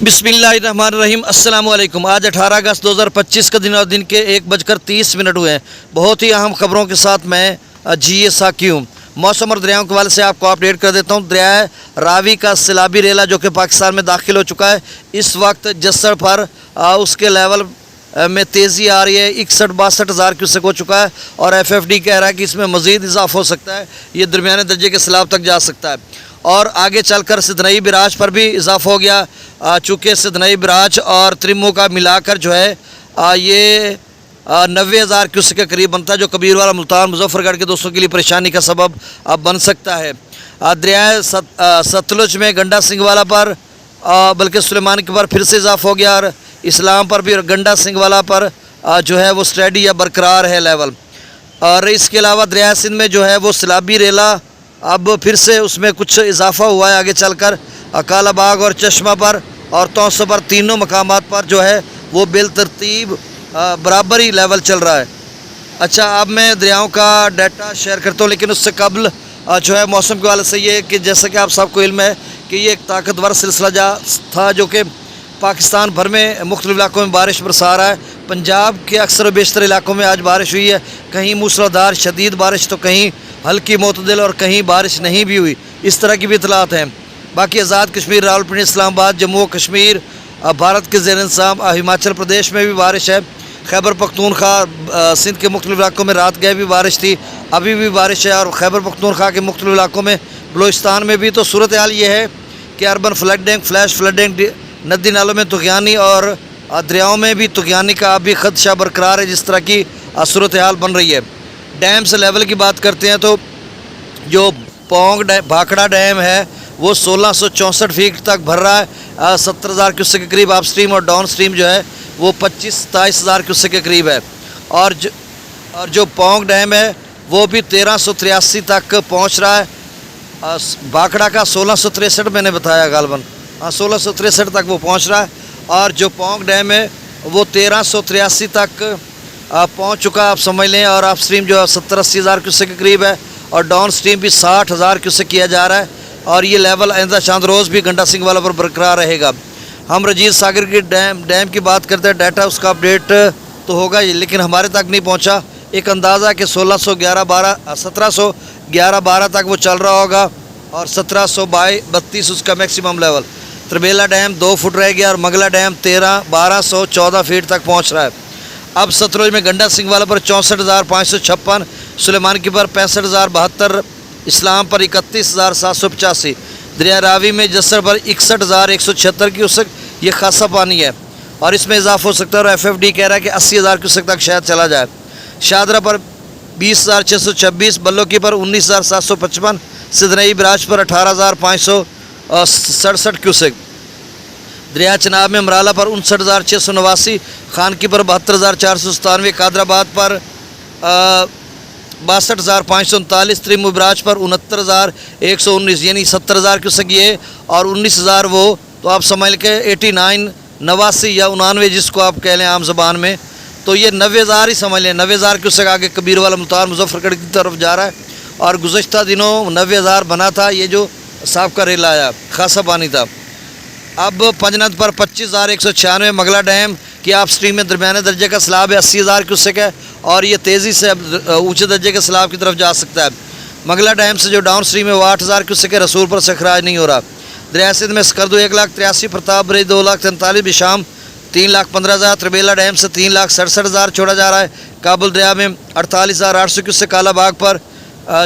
बिस्मिल्लाहिर्रहमानिर्रहीम अस्सलाम वालेकुम। आज 18 अगस्त 2025 का दिन और दिन के 1:30 हुए हैं। बहुत ही अहम खबरों के साथ मैं जी साकी हूँ। मौसम और दरियाओं के हवाले से आपको अपडेट कर देता हूँ। दरिया रावी का सैलाबी रेला जो कि पाकिस्तान में दाखिल हो चुका है, इस वक्त जस्सर पर उसके लेवल में तेज़ी आ रही है। 61-62 हज़ार क्यूसेक हो चुका है और FFD कह रहा है कि इसमें मज़ीद इजाफा हो सकता है, ये दरमियाने दर्जे के सैलाब तक जा सकता है। और आगे चलकर सिदनई बिराज पर भी इजाफा हो गया, चूँकि सिदनई बिराज और त्रिमो का मिलाकर जो है ये 90,000 क्यूसेक के करीब बनता है, जो कबीरवाला, मुल्तान, मुजफ्फरगढ़ के दोस्तों के लिए परेशानी का सबब बन सकता है। दरिया सतलुज में गंडा सिंह वाला पर बल्कि सुलेमान के पर फिर से इजाफा हो गया और इस्लाम पर भी गंडा सिंह वाला पर जो है वो स्टडी या बरकरार है लेवल। और इसके अलावा दरिया सिंध में जो है वो सैलाबी रेला अब फिर से उसमें कुछ इजाफा हुआ है आगे चलकर काला बाग और चश्मा पर और तौसा पर, तीनों मकामात पर जो है वो बिल तरतीब बराबर ही लेवल चल रहा है। अच्छा, अब मैं दरियाओं का डाटा शेयर करता हूँ, लेकिन उससे कबल जो है मौसम के हवाले से ये कि जैसा कि आप सबको इल्म है कि ये एक ताकतवर सिलसिला जा था जो कि पाकिस्तान भर में मुख्तलिफ इलाकों में बारिश बरसा रहा है। पंजाब के अक्सर व बेशतर इलाकों में आज बारिश हुई है, कहीं मूसलाधार शदीद बारिश तो कहीं हल्की मोतदिल और कहीं बारिश नहीं भी हुई, इस तरह की भी इतलात हैं। बाकी आज़ाद कश्मीर, रावलपिंडी, इस्लामाबाद, जम्मू कश्मीर भारत के ज़ेर इंतज़ाम हिमाचल प्रदेश में भी बारिश है। खैबर पख्तूनख्वा सिंध के मुख्तलिफ इलाकों में रात गए भी बारिश थी, अभी भी बारिश है। और खैबर पख्तूनख्वा के मुख्तलिफ इलाकों में, बलूचिस्तान में भी। तो सूरत हाल ये है कि अर्बन फ्लडिंग, फ्लैश फ्लडिंग, नदी नालों में तुग़यानी और दरियाओं में भी तुग़यानी का अभी ख़दशा बरकरार है, जिस तरह की सूरत हाल बन रही है। डैम से लेवल की बात करते हैं तो जो पोंग भाखड़ा डैम है वो 1664 फीट तक भर रहा है, 70,000 क्यूसेक के करीब अप स्ट्रीम, और डाउन स्ट्रीम जो है वो 25-27 हज़ार क्यूसेक के करीब है। और जो पोंग डैम है वो भी 1383 तक पहुंच रहा है। भाखड़ा का 1663 मैंने बताया गालबन, 1663 तक वो पहुंच रहा है। और जो पोंग डैम है वो 1383 तक पहुंच चुका है, आप समझ लें। और अप स्ट्रीम जो है 70-80 हज़ार क्यूसेक के करीब है और डाउन स्ट्रीम भी 60 हज़ार क्यूसेक किया जा रहा है। और ये लेवल आइंदा चांद रोज़ भी गंडा सिंह वाला पर बरकरार रहेगा। हम रजीद सागर की डैम की बात करते हैं, डाटा उसका अपडेट तो होगा ही, लेकिन हमारे तक नहीं पहुंचा। एक अंदाज़ा कि 1711-12 तक वो चल रहा होगा और 1732 उसका मैक्सिमम लेवल। त्रिबेला डैम 2 फुट रह गया और मगला डैम 1214 फीट तक पहुँच रहा है। अब सतलुज में गंडा सिंह वाला पर 64,556, सुलेमान की पर 65,072, इस्लाम पर 31,785, दरिया रावी में जस्सर पर 61,176 क्यूसेक, ये खासा पानी है और इसमें इजाफा हो सकता है। और FFD कह रहा है कि 80,000 क्यूसेक तक शायद चला जाए। शादरा पर 20,626, बल्लो की पर 19,755, सिदनई बिराज पर 18,567 क्यूसेक, दरिया चनाब में मराला पर 59,689, खान की पर 72,497, कादराबाद पर 62,539, त्रिमो बिराज पर 69,119, यानी 70,000 क्यूसेक ये और 19,000 वो। तो आप समझ के 89, 89 या 99 जिसको आप कह लें आम ज़बान में, तो ये 90,000 ही समझ लें। 90,000 क्यूसेक आगे कबीरवाला, मुल्तान, मुजफ्फरगढ़ की तरफ जा रहा है। और गुज़श्ता दिनों 90,000 बना था, ये जो साहब का रेल आया खासा पानी था। अब पंजनद पर 25,196, मगला डैम की आप स्ट्रीम में दरमियाने दर्जे का सैलाब है, 80,000 क्यूसेक है और ये तेज़ी से अब ऊँचे दर्जे के सैलाब की तरफ जा सकता है। मगला डैम से जो डाउन स्ट्रीम है वो 8,000 क्यूसेक है, रसूल पर से खराज नहीं हो रहा। दरिया सिंध में स्कर्दो 1,83,000, प्रताप बरी 2,43,000, बिशाम 3,15,000, त्रिबेला डैम से 3,67,000 छोड़ा जा रहा है। काबुल दरिया में 48,800 क्यूसेक, काला बाग पर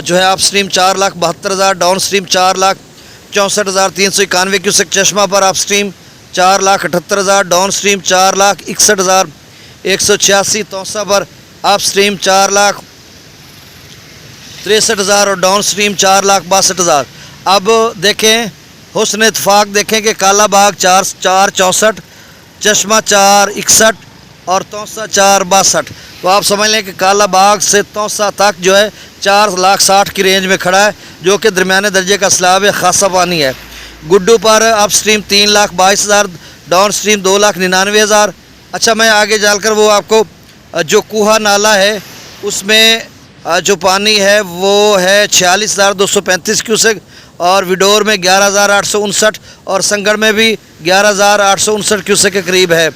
जो है आप स्ट्रीम 4,72,000, डाउन स्ट्रीम 4,64,391 क्यूसेक, चश्मा पर आप स्ट्रीम 4,78,000, डाउन स्ट्रीम 4,61,186, तौसा पर आप स्ट्रीम 4,63,000 और डाउन स्ट्रीम 4,62,000। अब देखें हुस्न इत्फाक, देखें कि काला बाग 4,64, चश्मा 4,61 और तौसा 4,62। तो आप समझ लें कि काला बाग से तौसा तक जो है 4,60,000 की रेंज में खड़ा है, जो कि दरमियाने दर्जे का सैलाब है, खासा पानी है। गुड्डू पर अप स्ट्रीम 3,22,000, डाउन स्ट्रीम 2,99,000। अच्छा, मैं आगे जाकर वो आपको जो कुहा नाला है उसमें जो पानी है वो है 46,235 क्यूसेक और विडोर में 11,859 और संगड़ में भी 11,859 क्यूसेक के करीब है।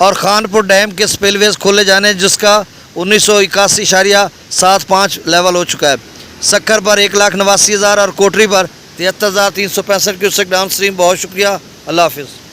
और खानपुर डैम के स्पिलवेज खोले जाने जिसका 1981.75 लेवल हो चुका है। सक्खर पर 1,89,000 और कोटरी पर 73,365 क्यूसेक डाउन स्ट्रीम। बहुत शुक्रिया, अल्लाह हाफिज़।